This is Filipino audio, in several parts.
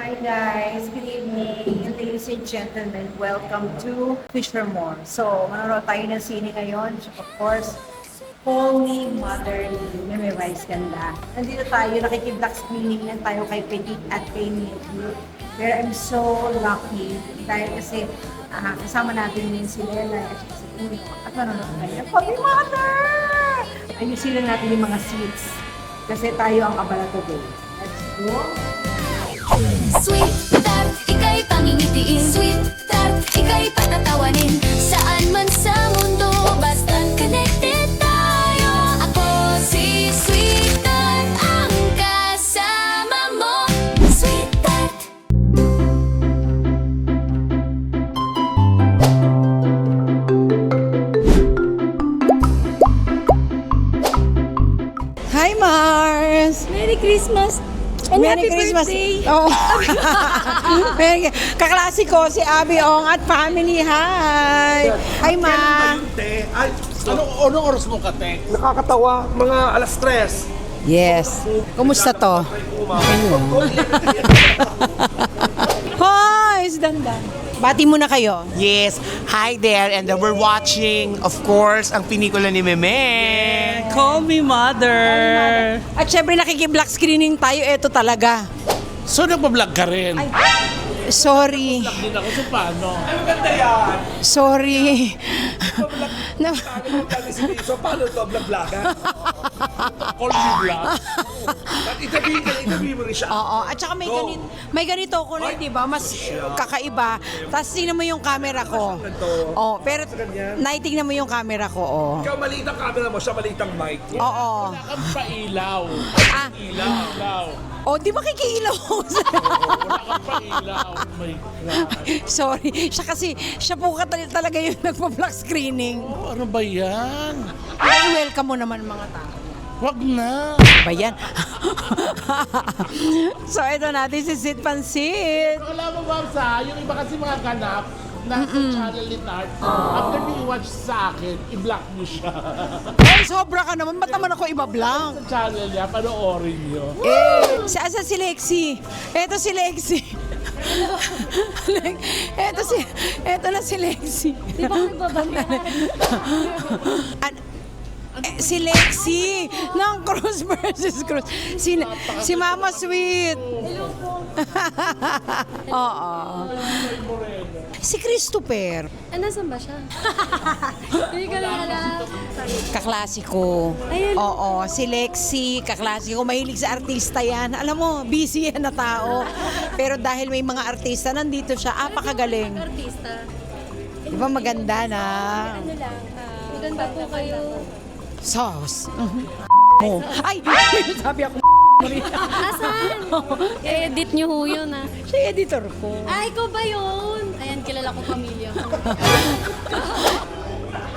Hi guys, good evening. And ladies and gentlemen, welcome to Fishermore. So, manonood tayo ng sine ngayon. Of course, Holy Mother Meme Vice Ganda. Nandito tayo, nakikiblock screening lang tayo kay Petit at kay Nikki. Pero I'm so lucky dahil kasi kasama natin din si Lela at si Uli at manonood tayo. Holy Mother! Ayusin lang natin yung mga seats kasi tayo ang abala today. Let's go! Sweet tart, ika'y pangingitiin. Sweet tart, ika'y patatawanin. Saan man sa mundo, basta't connected tayo. Ako si Sweet Tart, ang kasama mo. Sweet Tart. Hi Mars! Merry Christmas! And Merry happy Christmas! birthday! Oh. Kaklase ko si Abby Ong at family. Hi! Hi Ma! Kailan ba yun, te? Ay, anong oras mo ka, te? Nakakatawa, mga alas 3. Yes. Kumusta to? Hi! Is Dandan. Bati muna kayo. Yes, hi there, and we're watching, of course, ang pinikula ni Meme. Call me mother! At syempre nakikiblock screening tayo. Ito talaga. So, nagpa-vlog ka rin? Sorry. Hindi ako, so paano? Sorry. No. So, paano to, vlog-vlogan? Call me vlog? Itabi mo rin siya. Oo, at saka may ganito ko na, di ba? Mas kakaiba. Tapos tingnan mo yung camera ko. Oh, pero naitingnan mo yung camera ko, oh. Ikaw, maliit ang camera mo, siya maliit ang mic. Oo. Ang pailaw. Ah, Ilaw. oh, di ba kikilaw? Wala kang pailaw. Oh my God. Sorry. Siya po talaga yung nagpa-block screening. Oh, ano ba yan? Ay, welcome mo naman mga tao. Wag na. Ba yan? So, ito natin si Sid Pansit. Alam mo ba sa, yung iba kasi mga ganap, nasa channel ni Tart, after mo i-watch sa akin, i-block mo siya. Ay, sobra ka naman. Ba't naman ako ibablank? Sa channel niya, panoorin niyo. Asa si Lexi? Eto si Lexi. Eto na si Lexi. Di ba nagbabanda? Si Lexi ng Cruz versus Cruz. Si Mama Sweet. Oo. Si Christopher. Nasaan ba siya? Hindi ko na alam. Kaklasiko. Ayun. Oo, si Lexi, kaklasiko. Mahilig sa artista yan. Alam mo, busy yan na tao. Pero dahil may mga artista, nandito siya. Apakagaling. Artista. Di ba maganda na? Ano lang, maganda po kayo. Sauce. Mo. Ay, sabi ako Asan? I-edit niyo ho yun ah. siya editor ko. Ay, ikaw ba yun? Ayan, kilala ko pamilya ko.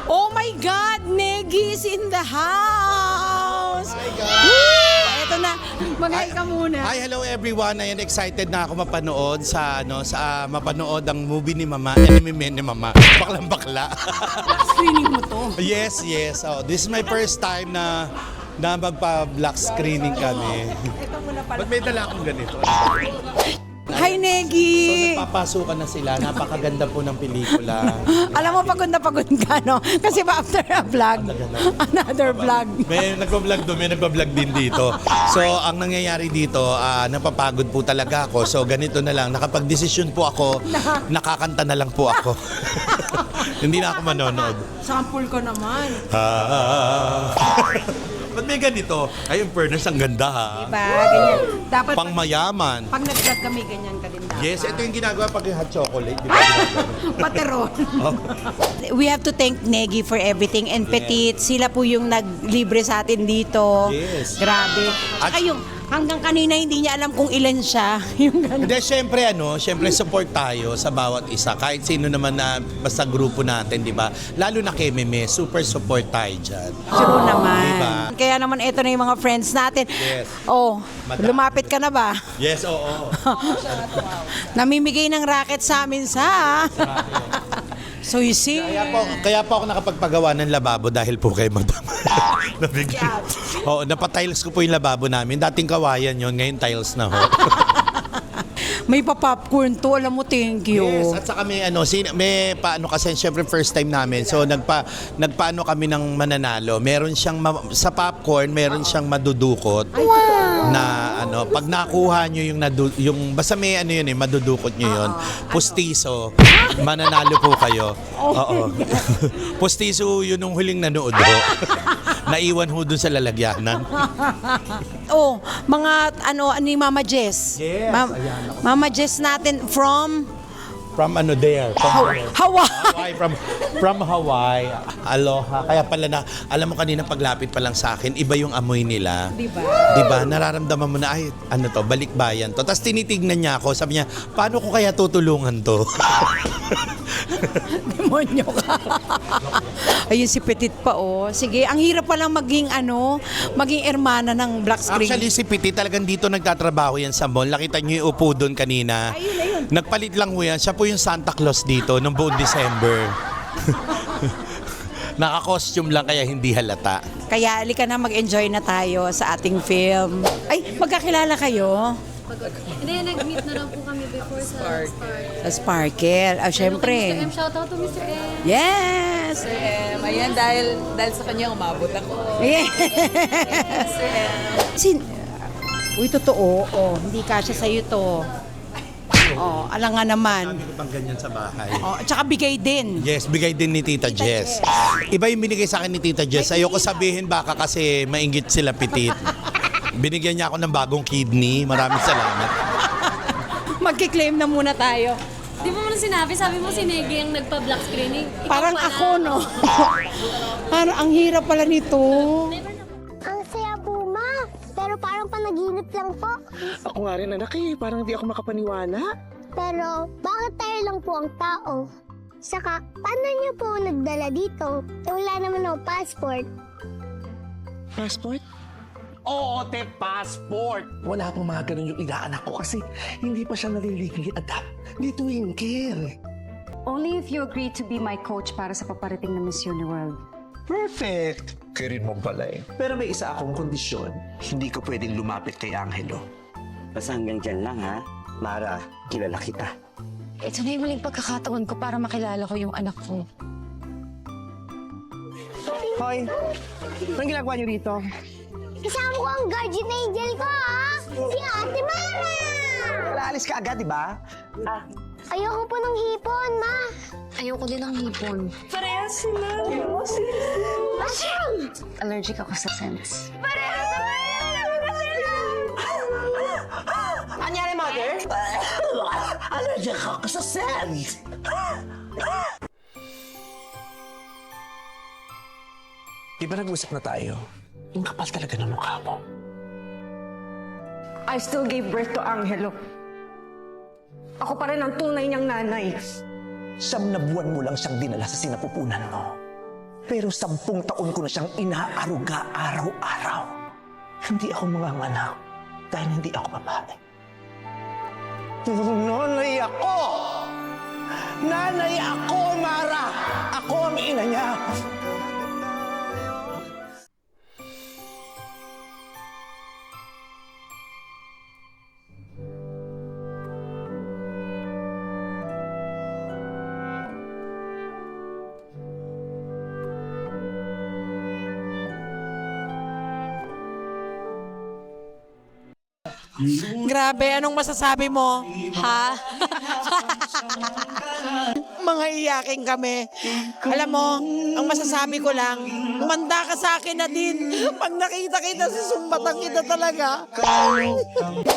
Oh my God! Negi is in the house! Oh my God! Eto na. Mag-hi ka muna. Hi, hello everyone. Ayan, excited na ako mapanood sa mapanood ang movie ni Mama, ni Mama. Baklang bakla. Screening mo to. Yes. Oh, this is my first time na magpa-black screening kami. Ito muna pala. Ba't may dala akong ganito? Hi, Negi! So, napapasukan na sila. Napakaganda po ng pelikula. Alam mo, pagod na pagod ka, no? Kasi ba after a vlog, another vlog. May nagpa-vlog doon, may nagpa-vlog din dito. So, ang nangyayari dito, napapagod po talaga ako. So, ganito na lang. Nakapag-desisyon po ako, nakakanta na lang po ako. Hindi na ako manonood. Sample ko naman. Ba't may ganito? Ay, yung furnace, ang ganda ha. Diba? Ganyan. Dapat Pang mayaman. pag nag-vlog kami, ganyan ka din dapat. Yes, ito yung ginagawa pag yung hot chocolate. Di ba? Pateron. We have to thank Negi for everything and Petit, sila po yung naglibre sa atin dito. Yes. Grabe. At At- yung hanggang kanina hindi niya alam kung ilan siya. Yung ganun. Hindi, syempre support tayo sa bawat isa. Kahit sino naman na basta grupo natin, di ba? Lalo na kay Meme, super support tayo dyan. True naman. Diba? Kaya naman ito na yung mga friends natin. Yes. Oh, Madami. lumapit ka na ba? Yes, oo. Namimigay ng racket sa amin sa... So you see? Kaya po ako nakapagpagawa ng lababo dahil po kay Madam. Nabigyan. Oo, napatiles ko po yung lababo namin. Dating kawayan yon, ngayon tiles na ho. May pa-popcorn to, alam mo, thank you. Yes, at saka may paano kasi syempre first time namin. So nagpaano kami ng mananalo. Meron siyang sa popcorn, meron siyang madudukot. Na pag nakuha nyo yung basta may yun madudukot nyo yun. Pustiso, mananalo po kayo. Oo. Pustiso yun yung huling nanood ho. Naiwan ho dun sa lalagyanan. Oh, mga ni Mama Jess. Yes, ayan. Mama Jess natin from From there. Hawaii. Hawaii, from Hawaii. Aloha. Kaya pala alam mo kanina paglapit pa lang sa akin, iba yung amoy nila. Diba? Nararamdaman mo na, ay, balikbayan to. Tapos tinitignan niya ako, sabi niya, paano ko kaya tutulungan to? Demonyo ka. Ayun si Petit pa, oh. Sige, ang hirap palang maging ermana ng Black Screen. Actually, si Piti talagang dito nagtatrabaho yan sa mall. Nakita niyo yung upo doon kanina. Ayun. Nagpalit lang ho yan. Siya po yung Santa Claus dito noong buong December. Naka-costume lang kaya hindi halata. Kaya alika na, mag-enjoy na tayo sa ating film. Ay, magkakilala kayo? Hindi, nag-meet na lang po kami before sa Spark. Sa Sparkle. Ah, syempre. Mr. M, shoutout to Mr. M. Yes! Ayan, dahil sa kanya umabot ako. Yes! Uy, totoo. Oh, hindi kasya sa'yo to. Oh, alam nga naman. Sabi ko pang ganyan sa bahay. Oh, at saka bigay din. Yes, bigay din ni Tita Jess. Iba yung binigay sa akin ni Tita Jess. Ayoko sabihin baka kasi mainggit sila Pitit. Binigyan niya ako ng bagong kidney. Maraming salamat. Magkiklaim na muna tayo. Di mo man sinabi, sabi mo si Negi ang nagpa-black screening. Ikaw Parang pala. ako, no? Parang ang hirap pala nito. Ang saya po, Ma. Pero parang panaginip lang po. Ako nga rin anak parang hindi ako makapaniwala. Pero bakit tayo lang po ang tao? Saka, paano niyo po nagdala dito? Wala naman ako passport. Passport? Oo, passport. Wala pong mga ganun yung inaanak ko kasi hindi pa siya naliligay adapt. Di twinkle. Only if you agree to be my coach para sa paparating na Miss Uniworld. Perfect! Kirin mo pala eh. Pero may isa akong kondisyon. Hindi ko pwedeng lumapit kay Angelo. Basta hanggang dyan lang ha. Mara, kilala kita. Ito na yung muling pagkakataon ko para makilala ko yung anak ko. Hoy, anong ginagawa niyo dito? Kasama ko ang guardian angel ko, ha? Si Ate Mara! Wala, alis ka agad, di ba? Ayoko po ng hipon, Ma. Ayoko din ng hipon. Parehas sila. Bakit? Allergic ako sa scents. Parehas sila. Anyari, mother? Allergic ako sa scent. Di ba nag-usap na tayo? Yung kapal talaga ng mukha mo. I still gave birth to Angelo. Ako pa rin ang tunay niyang nanay. 9 na buwan mo lang siyang dinala sa sinapupunan mo. Pero 10 taon ko na siyang inaaruga araw-araw. Hindi ako manganganak dahil hindi ako babae. Nanay ako! Nanay ako, Mara! Ako ang ina niya! Grabe, anong masasabi mo? Ha? Mga iyaking kami. Alam mo, ang masasabi ko lang, umanda ka sa akin na din. Pag nakita kita, susumbatan kita talaga.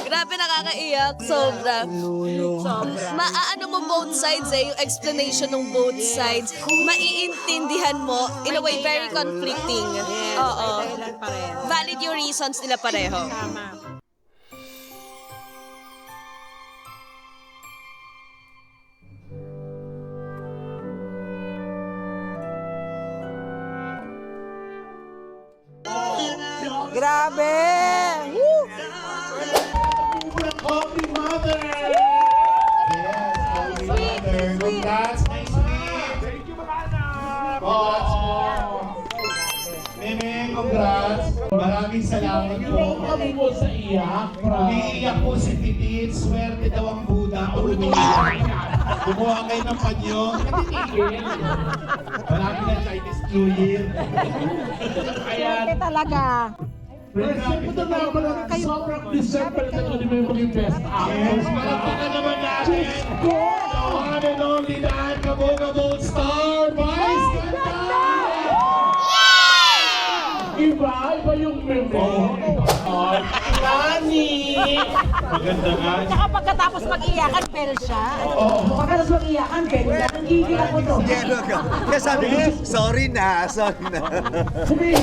Grabe, nakakaiyak. Sobra. Maaano mo both sides yung explanation ng both sides. Maiintindihan mo, in a way, very conflicting. Oo. Valid yung reasons nila pareho. Grabe! Happy Mother! Yes, Happy Mother. Congrats, my sweet. Thank you, mga anak. Meme, congrats. Maraming salamat po. Kami po sa iyak. Umiiyak po si Titit. Swerte daw ang Buddha. umiiyak. Kumuha kayo ng panyo. Marami na Chinese New Year. Ayan. Talaga. Ito na naman, sobrang deserve pala na ito ni mo yung best actress. Malagpakan naman natin. The one and only Daan Kabog star, Vice Ganda! Iba yung memo. Nani! Maganda nga. Tsaka pagkatapos mag-iyakan, pero siya. Pagkatapos mag-iyakan, pero siya. Nagigil ako to. Kaya sabi ko, sorry na.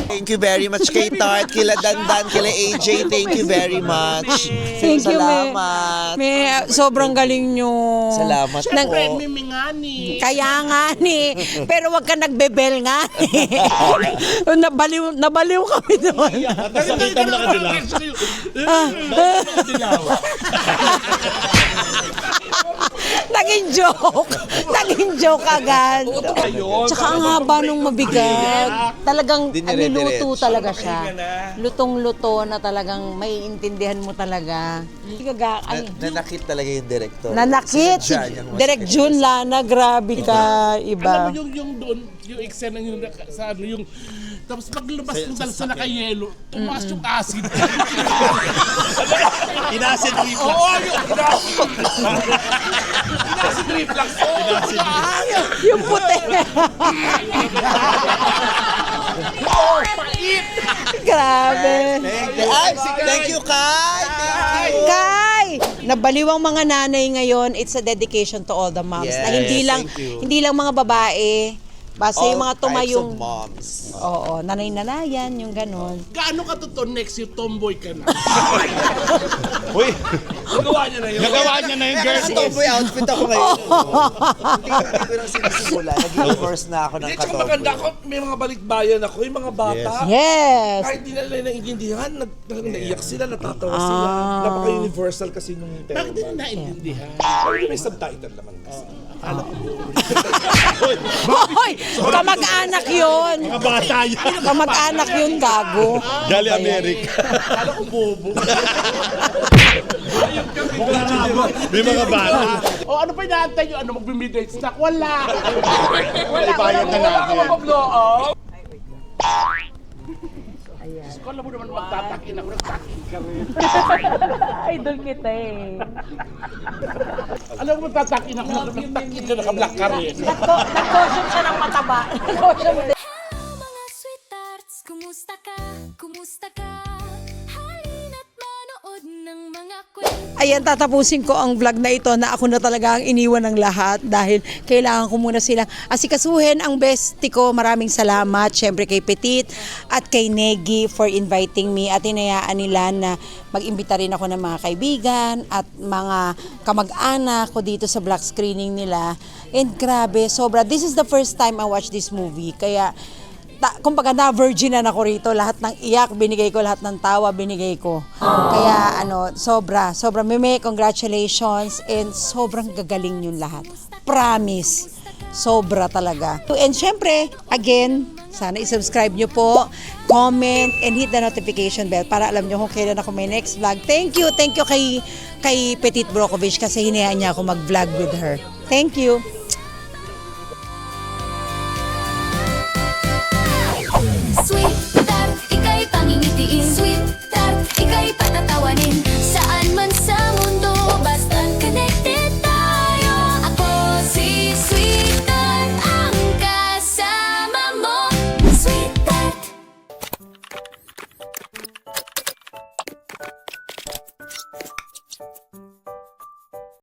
Thank you very much kay Tart, kila Dandan, kila AJ. Thank you very much. Thank you, Salamat. May sobrang galing nyo. Salamat po. Kaya nga ni. Pero wag ka nagbebel nga ni. Nabaliw kami doon. Nakita mo nakadilaw. Naging joke agad. Tsaka ang haba nung mabigat. Talagang niluto talaga siya. Lutong-luto na talagang maiintindihan mo talaga. Nanakit talaga yung director. Nanakit. Sinadya niyang mas- Direct June Lana, grabe ka. Iba. Alam mo yung doon, yung eksena yung sa ano, yung tapos pag lumabas ng dalsa na kay Yelo, tumaas yung acid. Inasid reflux. Oo, yung acid reflux. Yung puti. Grabe. Thank you, Kai. Kai! Nabaliwang mga nanay ngayon, it's a dedication to all the moms. Yes, na thank you. hindi lang mga babae, basta yung mga tumayong, moms. oo, nanay-nanayan, yung ganon. Gaano ka totoo next year, tomboy ka na? Uy, Nagawa niya na yun. nagawa niya na yung girl. Tomboy outfit ako ngayon. Hindi ko lang sinisimula. Nag-course na ako ng Hindi, tsaka maganda katomboy. ako, may mga balikbayan ako, yung mga bata. Yes! Kahit di nila naiintindihan, naiyak sila, natatawa sila. Napaka-universal kasi nung tema. Bakit di nila naiintindihan? May subtitle naman kasi. Akala ko Hoy! Kamag-anak yun! Mga bata yan. Kamag-anak yun, gago. Gali America. akala ko bobo. May mga bata. O ano pa inaantay nyo? Ano, mag-midnight snack? Wala! Ibayad na natin. Wala ka mag-blow off? Diyos ko, alam mo naman magtatakin ako. Nagtakin ka rin. Idol kita eh. Alam mo magtatakin ako. Nagtakin ka, naka-black ka rin. Nag-caution siya ng mataba. Hello mga sweethearts, kumusta ka? Kumusta ka? Halina't manood ng mga kwento. Ayan, tatapusin ko ang vlog na ito na ako na talaga ang iniwan ng lahat dahil kailangan ko muna silang asikasuhin ang bestie ko. Maraming salamat syempre kay Petit at kay Negi for inviting me at hinayaan nila na mag-imbita rin ako ng mga kaibigan at mga kamag-anak ko dito sa black screening nila. And grabe, sobra. This is the first time I watch this movie. Kaya kumbaga na-virginan ako rito, lahat ng iyak, binigay ko, lahat ng tawa, binigay ko. Kaya sobra, Meme, congratulations, and sobrang gagaling yun lahat. Promise, sobra talaga. And syempre, again, sana i-subscribe nyo po, comment, and hit the notification bell para alam nyo kung kailan ako may next vlog. Thank you kay Petit Brokovich kasi hinayaan niya ako mag-vlog with her. Thank you.